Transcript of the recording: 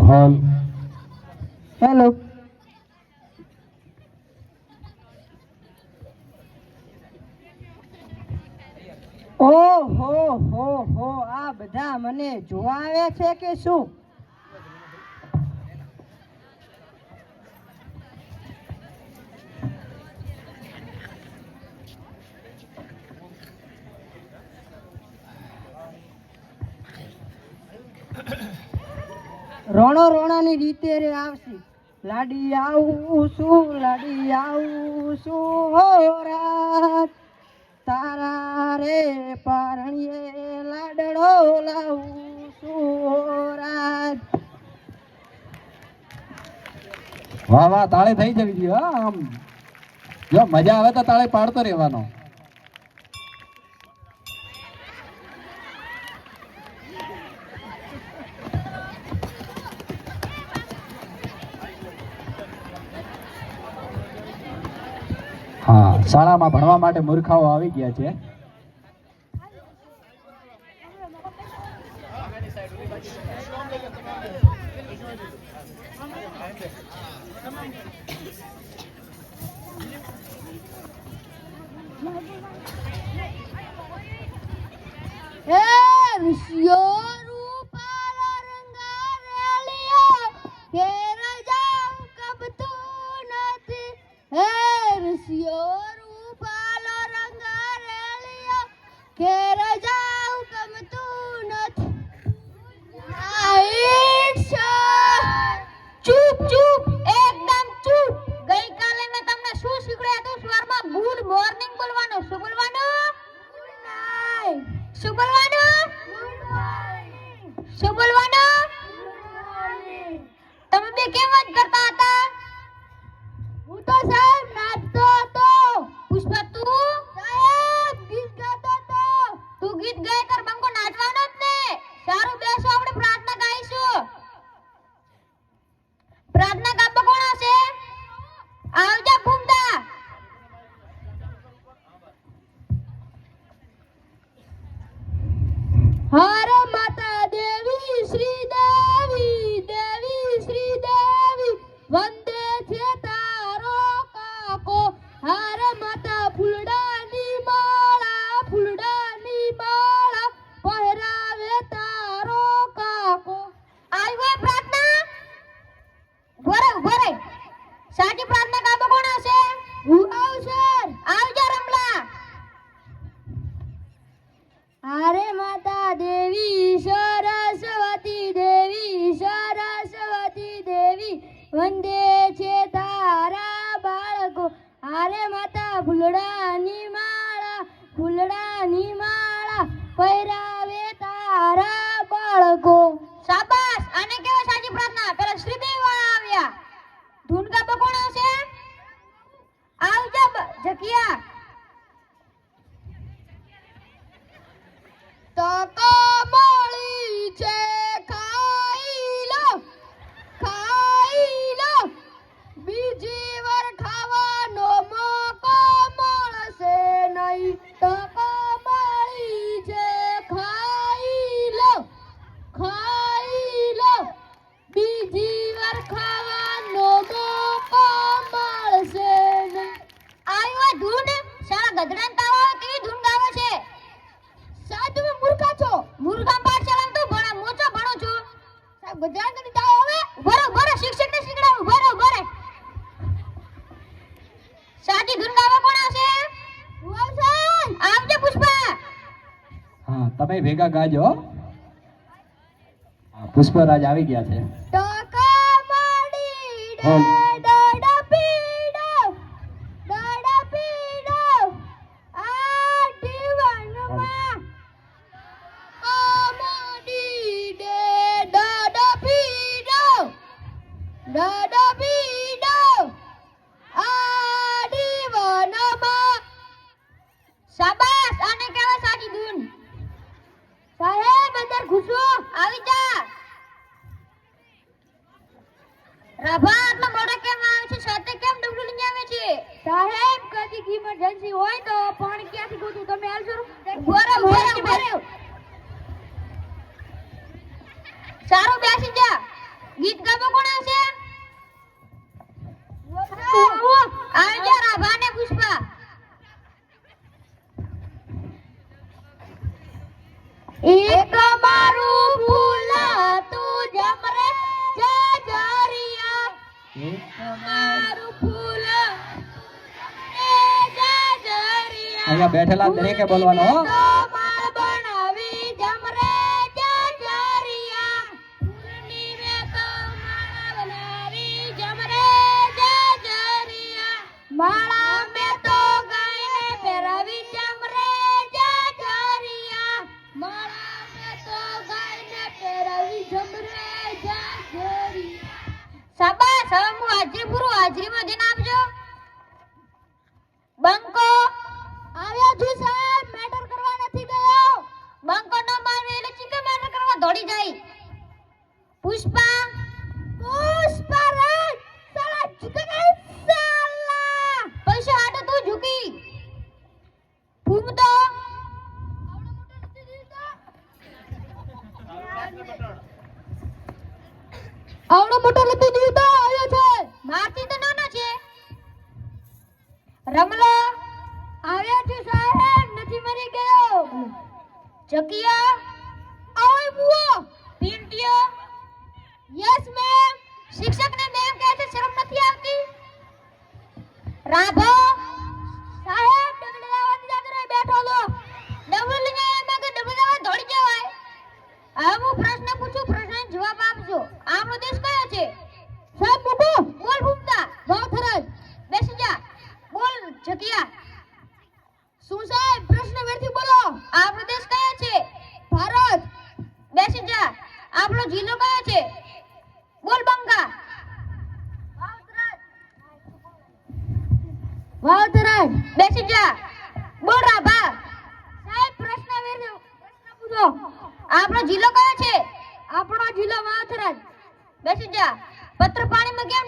હાલ હેલો. ઓહો હો હો, આ બધા મને જોવા આવે છે કે શું? રોણો રોણાની રીતે રે આવશે. લાડી આવું છું, લાડી આવું છું હો રાત, તારા રે પારણીએ લાડડો લાવું છું હો રાત. વાહ વાહ, તાળે થઈ જવી જોઈએ. હા, આમ જો મજા આવે તો તાળે પાડતો રહેવાનો. હા, શાળામાં ભણવા માટે મૂર્ખાઓ આવી ગયા છે. ચૂપ ચૂપ, એકદમ ચૂપ. ગઈકાલે મેં તમને શું શીખવાડ્યું હતું? સવારમાં ગુડ મોર્નિંગ બોલવાનું. શું બોલવાનું? Good night. શું બોલવાનું? Good morning. શું બોલવાનું? Good morning. તમે બે કેમ વાત કરતા હતા? હું તો સાહેબ નાચતો હતો. પુષ્પા તું? સાહેબ ગીત ગાતો હતો. તું ગીત ગાય કર, બંકો નાચવાનો જ ને. સારું, બેસો, આપણે પ્રાર્થના ગાઈશું. પ્રાર્થના ગાવા કોણ હશે? આવજા ભૂમતા. હરે માતા દેવી શ્રી દેવી, દેવી શ્રી દેવી, વંદે છે તારો કાકો. હરે માતા ફૂલડાની માળા, ફૂલડાની માળા પહેરાવે તારો કાકો. આવ્યો પ્રાર્થના? ઉભો રે. સાચી પ્રાર્થના ગાવા કોણ હશે? હું આવશે. આવજા રમલા. હરે માતા દેવી સરસ્વતી દેવી, સરસ્વતી દેવી, વંદે છે તારા બાળકો. હરે માતા ફૂલડાની માળા, ફૂલડાની માળા પહેરાવે તારા બાળકો. શાબાશ. આને કેવો સાચી પ્રાર્થના? પેલા શ્રીદેવ વાળા આવ્યા. ધૂન ગાવા કોણ આવશે? આવજા જકિયા. તકો મળી છે, ખાઈ લો, ખાઈ લો. બીજી વાર ખાવાનો મોકો મળશે નહીં. તકો મળી છે, ખાઈ લો, ખાઈ લો. બીજી વાર ખાવાનો મોકો મળશે નહીં. આવ્યો ધૂન. સારા ગધડાને તાવ આવે કેવી ધૂન ગાવે છે? સાહેબ તમે મૂર્ખા છો. મૂર્ખા પાઠશાળામાં તો ભણા, મોચો ભણું છું. સાહેબ ગધડાને કદી તાવ આવે? બરોબર, શિક્ષકને શીખડાવું. બરોબર. સાચી ધૂન ગાવા કોણ આવશે? હું આવશે. આવજે પુષ્પા. હા, તમે ભેગા ગાજો. પુષ્પરાજ આવી ગયા છે. ટકા માડી હાલ. ડડા પીડો, ડડા પીડો. આ જીવનમાં કોમડી દે ડડા પીડો, ડડા પીડો. આ જીવનમાં. શાબાશ. આને કહેવાય સાચી ધૂન. સાહેબ અંદર ઘૂસો. આવી જા. રાભા આટલો મોડો કેમ અહીંયા બેઠેલા દરેકે બોલવાનો હો. તો માળ બનાવી જમરે જાજરિયા. ફૂલની મેં તો માળા બનાવી જમરે જાજરિયા. માળા મેં તો ગાયને પહેરાવી જમરે જાજરિયા. માળા મેં તો ગાયને પહેરાવી જમરે જાજરિયા. શાબાશ, હવે હું હાજરી પૂરું, હાજરીમાં જઈને આપજો. બંકો આવ્યો છું સાહેબ, મેટર કરવા નથી ગયો. બંકો ન મારવે એટલે ચીકે મેટર કરવા દોડી જાય. પુષ્પા રાજ સાલા ઝુકે ગઈ સાલા. પૈસા હાટે તું ઝુકી. ફૂમતો આવડો મોટો નથી દીધો, આવ્યો છે. મારતી તો નાનો છે. રમલો આવ્યા છે સાહેબ, નથી મરી ગયો. ચકિયા ઓય બુઓ. પિંટિયો યસ મેમ. શિક્ષકને મેમ કહે છે, શરમ નથી આવતી. રાભો સાહેબ, ડબલ લાવવાની જાગરે બેઠો લો. ડબલ લઈને એમાં કે ડબલ લાવવા દોડી જવાય. હવે હું પ્રશ્ન પૂછું, પ્રશ્નનો જવાબ આપજો. આપણો દેશ કયો છે? સાહેબ બોલો. બોલ ભૂમતા. ભાવથરજ. બેસી જા. બોલ જકિયા. શું સાહેબ, પ્રશ્ન વેરથી બોલો. આપણો દેશ કયો છે? ભારત. બેસી જા. આપણો જિલ્લો કયો છે? બોલ બંગા. વાવથરાજ. બેસી જા. બોલ રાભા. સાહેબ પ્રશ્ન વેરથી પ્રશ્ન પૂછો. આપણો જિલ્લો કયો છે? આપણો જિલ્લો વાવથરાજ. બેસી જા. પત્ર પાણીમાં કેમ